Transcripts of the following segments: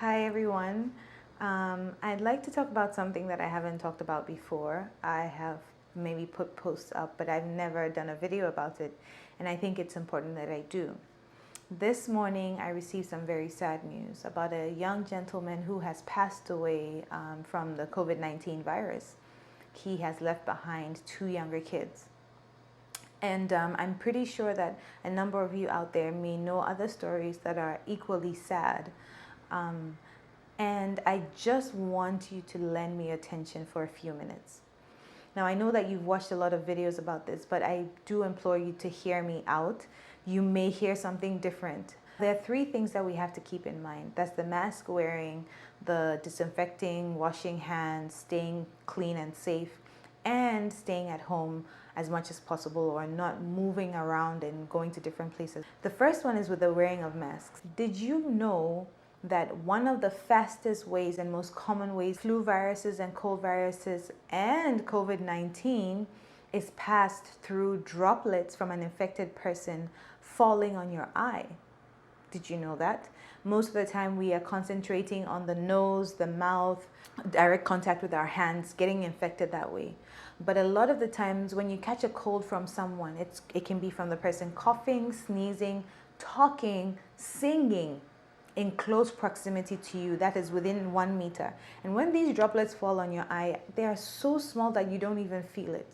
Hi everyone. I'd like to talk about something that I haven't talked about before. I have maybe put posts up, but I've never done a video about it, and I think it's important that I do. This morning I received some very sad news about a young gentleman who has passed away from the COVID-19 virus. He has left behind two younger kids. And I'm pretty sure that a number of you out there may know other stories that are equally sad. And I just want you to lend me attention for a few minutes. Now, I know that you've watched a lot of videos about this, but I do implore you to hear me out. You may hear something different. There are three things that we have to keep in mind. That's the mask wearing, the disinfecting, washing hands, staying clean and safe, and staying at home as much as possible or not moving around and going to different places. The first one is with the wearing of masks. Did you know that one of the fastest ways and most common ways flu viruses and cold viruses and COVID-19 is passed through droplets from an infected person falling on your eye? Did you know that? Most of the time we are concentrating on the nose, the mouth, direct contact with our hands, getting infected that way. But a lot of the times when you catch a cold from someone, it can be from the person coughing, sneezing, talking, singing in close proximity to you, that is within 1 meter. And when these droplets fall on your eye, they are so small that you don't even feel it.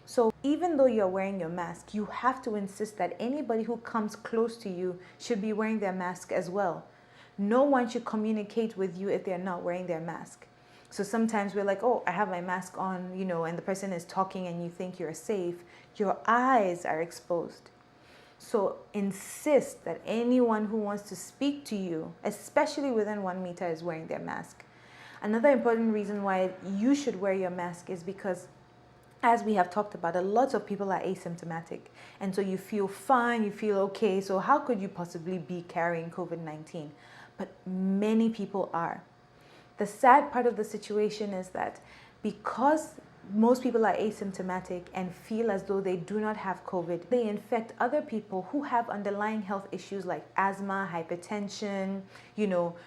So even though you're wearing your mask, you have to insist that anybody who comes close to you should be wearing their mask as well. No one should communicate with you if they're not wearing their mask. So sometimes we're like, oh, I have my mask on, and the person is talking and you think you're safe. Your eyes are exposed. So insist that anyone who wants to speak to you, especially within 1 meter, is wearing their mask. Another important reason why you should wear your mask is because, as we have talked about, a lot of people are asymptomatic. And so you feel fine, you feel okay. So how could you possibly be carrying COVID-19? But many people are. The sad part of the situation is that because most people are asymptomatic and feel as though they do not have COVID, they infect other people who have underlying health issues like asthma, hypertension,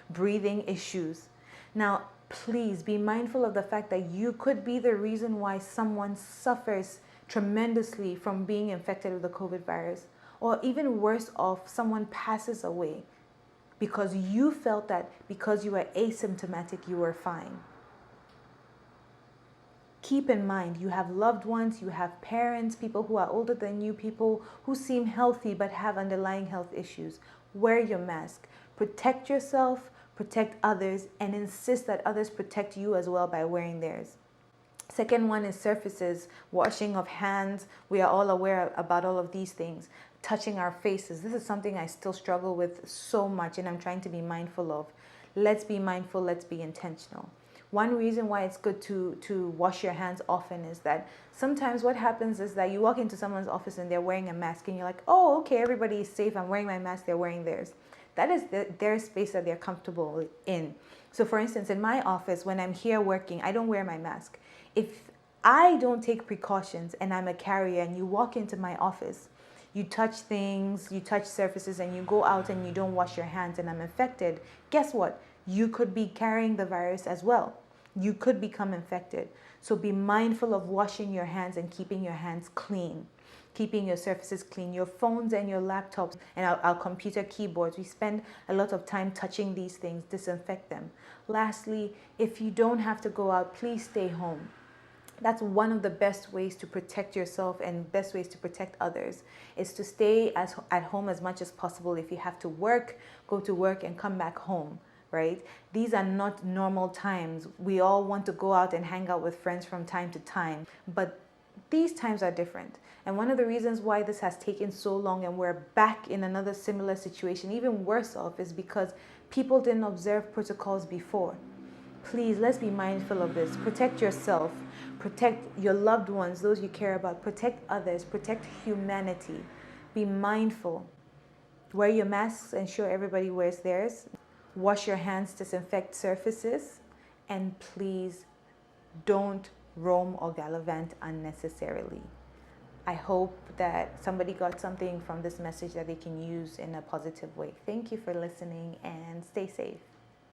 breathing issues. Now, please be mindful of the fact that you could be the reason why someone suffers tremendously from being infected with the COVID virus, or even worse off, someone passes away because you felt that because you were asymptomatic, you were fine. Keep in mind, you have loved ones, you have parents, people who are older than you, people who seem healthy but have underlying health issues. Wear your mask. Protect yourself, protect others, and insist that others protect you as well by wearing theirs. Second one is surfaces, washing of hands. We are all aware about all of these things. Touching our faces. This is something I still struggle with so much, and I'm trying to be mindful of. Let's be mindful, let's be intentional. One reason why it's good to wash your hands often is that sometimes what happens is that you walk into someone's office and they're wearing a mask and you're like, oh, okay, everybody is safe. I'm wearing my mask, they're wearing theirs. That is their space that they're comfortable in. So for instance, in my office, when I'm here working, I don't wear my mask. If I don't take precautions and I'm a carrier and you walk into my office, you touch things, you touch surfaces, and you go out and you don't wash your hands and I'm infected, guess what? You could be carrying the virus as well. You could become infected. So be mindful of washing your hands and keeping your hands clean, keeping your surfaces clean, your phones and your laptops and our computer keyboards. We spend a lot of time touching these things, disinfect them. Lastly, if you don't have to go out, please stay home. That's one of the best ways to protect yourself and best ways to protect others is to stay at home as much as possible. If you have to work, go to work and come back home, right? These are not normal times. We all want to go out and hang out with friends from time to time, but these times are different. And one of the reasons why this has taken so long and we're back in another similar situation, even worse off, is because people didn't observe protocols before. Please, let's be mindful of this. Protect yourself, protect your loved ones, those you care about, protect others, protect humanity. Be mindful. Wear your masks, ensure everybody wears theirs. Wash your hands, disinfect surfaces, and please don't roam or gallivant unnecessarily. I hope that somebody got something from this message that they can use in a positive way. Thank you for listening and stay safe.